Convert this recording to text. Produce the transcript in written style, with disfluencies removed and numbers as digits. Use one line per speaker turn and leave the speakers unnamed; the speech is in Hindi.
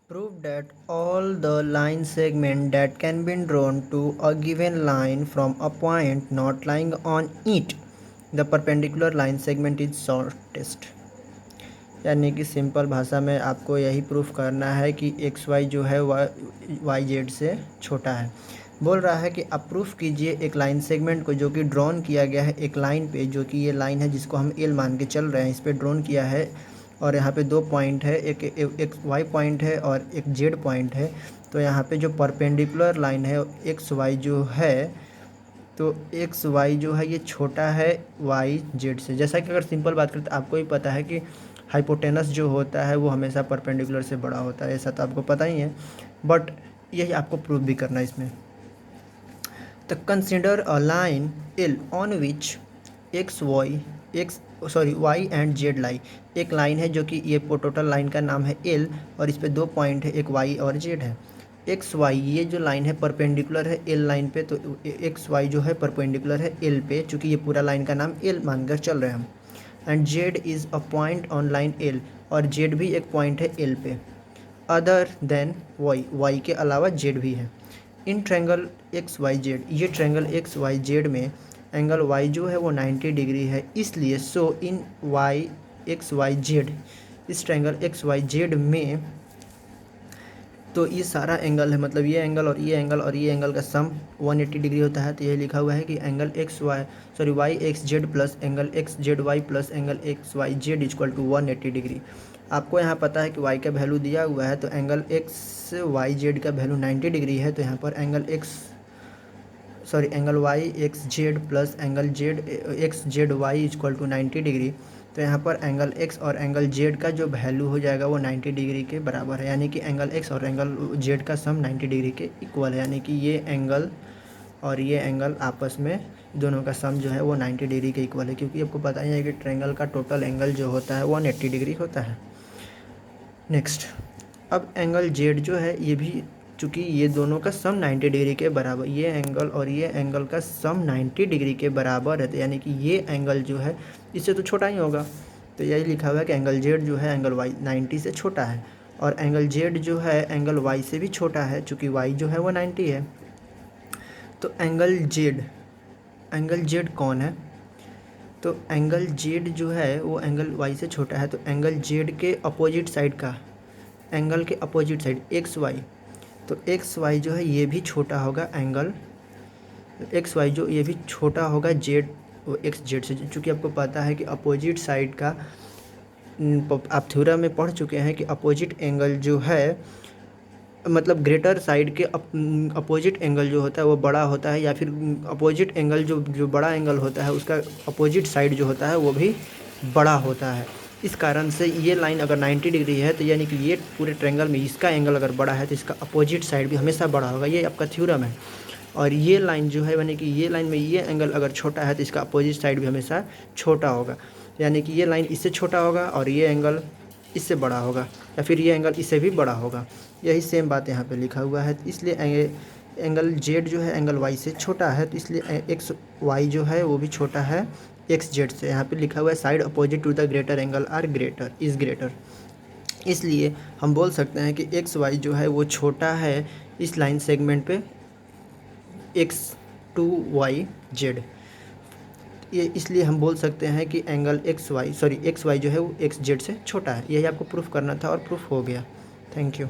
Prove that all the line segments that can be drawn to a given line from a point not lying on it, the perpendicular line segment is shortest. यानी कि सिंपल भाषा में आपको यही प्रूफ करना है कि एक्स वाई जो है वाई जेड से छोटा है। बोल रहा है कि आप प्रूफ कीजिए एक लाइन सेगमेंट को जो कि ड्रॉन किया गया है एक लाइन पे, जो कि ये लाइन है जिसको हम एल मान के चल रहे हैं, इस पर ड्रॉन किया है और यहाँ पे दो पॉइंट है, एक वाई पॉइंट है और एक जेड पॉइंट है। तो यहाँ पे जो परपेंडिकुलर लाइन है एक्स वाई जो है, तो एक्स वाई जो है ये छोटा है वाई जेड से। जैसा कि अगर सिंपल बात करें तो आपको ही पता है कि हाइपोटेनस जो होता है वो हमेशा परपेंडिकुलर से बड़ा होता है, ऐसा तो आपको पता ही है, बट यही आपको प्रूव भी करना है इसमें। तो consider a line L on which Y and Z lie. एक लाइन है जो कि ये टोटल लाइन का नाम है एल और इस पे दो पॉइंट है, एक वाई और जेड है। एक्स वाई ये जो लाइन है परपेंडिकुलर है एल लाइन पे, तो एक्स वाई जो है परपेंडिकुलर है एल पे, चूँकि ये पूरा लाइन का नाम एल मानकर चल रहे हैं हम। And Z is a point on line L, और जेड भी एक पॉइंट है एल पे। अदर देन वाई, वाई के अलावा जेड भी है। In triangle X Y Z, ये ट्रैंगल एक्स वाई जेड में एंगल वाई जो है वो 90 डिग्री है, इसलिए so in Y X Y Z, इस ट्रैंगल एक्स वाई जेड में तो ये सारा एंगल है, मतलब ये एंगल और ये एंगल और ये एंगल का सम 180 डिग्री होता है। तो यही लिखा हुआ है कि angle Y X Z plus angle X Z Y plus angle X Y Z equal to 180 degree. आपको यहाँ पता है कि वाई का वैल्यू दिया हुआ है, तो एंगल एक्स वाई जेड का वैल्यू 90 डिग्री है, तो यहाँ पर angle Y X Z plus angle Z X Z Y equal to 90 degree. तो यहाँ पर एंगल एक्स और एंगल जेड का जो वैल्यू हो जाएगा वो 90 डिग्री के बराबर है, यानी कि एंगल एक्स और एंगल जेड का सम 90 डिग्री के इक्वल है, यानी कि ये एंगल और ये एंगल आपस में दोनों का सम जो है वो 90 डिग्री के इक्वल है, क्योंकि आपको पता ही है कि ट्रायंगल का टोटल एंगल जो होता है 180 डिग्री होता है। नेक्स्ट, अब एंगल जेड जो है ये भी, चूँकि ये दोनों का सम 90 डिग्री के बराबर, ये एंगल और ये एंगल का सम 90 डिग्री के बराबर है, तो यानी कि ये एंगल जो है इससे तो छोटा ही होगा। तो यही लिखा हुआ है कि एंगल जेड जो है एंगल वाई 90 से छोटा है, और एंगल जेड जो है एंगल वाई से भी छोटा है, चूँकि वाई जो है वो 90 है। तो एंगल जेड कौन है? तो एंगल जेड जो है वो एंगल वाई से छोटा है, तो एंगल जेड के अपोजिट साइड का, एंगल के अपोजिट साइड एक्स वाई, तो एक्स वाई जो है ये भी छोटा होगा एंगल एक्स वाई जो ये भी छोटा होगा जेड एक्स जेड से, चूँकि आपको पता है कि अपोजिट साइड का आप थ्योरम में पढ़ चुके हैं कि अपोजिट एंगल जो है, मतलब ग्रेटर साइड के अपोजिट एंगल जो होता है वो बड़ा होता है, या फिर अपोजिट एंगल जो बड़ा एंगल होता है उसका अपोजिट साइड जो होता है वो भी बड़ा होता है। इस कारण से ये लाइन अगर 90 डिग्री है, तो यानी कि ये पूरे ट्रायंगल में इसका एंगल अगर बड़ा है तो इसका अपोजिट साइड भी हमेशा बड़ा होगा, ये आपका थ्योरम है। और ये लाइन जो है, यानी कि ये लाइन में ये एंगल अगर छोटा है तो इसका अपोजिट साइड भी हमेशा छोटा होगा, यानी कि ये लाइन इससे छोटा होगा और ये एंगल इससे बड़ा होगा, या फिर ये एंगल इससे भी बड़ा होगा। यही सेम बात यहाँ पे लिखा हुआ है। इसलिए एंगल जेड जो है एंगल वाई से छोटा है, तो इसलिए एक्स वाई जो है वो भी छोटा है एक्स जेड से। यहाँ पे लिखा हुआ है side opposite to the greater angle are greater, इसलिए हम बोल सकते हैं कि एक्स वाई जो है वो छोटा है इस लाइन सेगमेंट पे एक्स टू वाई जेड। ये इसलिए हम बोल सकते हैं कि एंगल एक्स वाई जो है वो एक्स जेड से छोटा है। यही आपको प्रूफ करना था और प्रूफ हो गया। Thank you.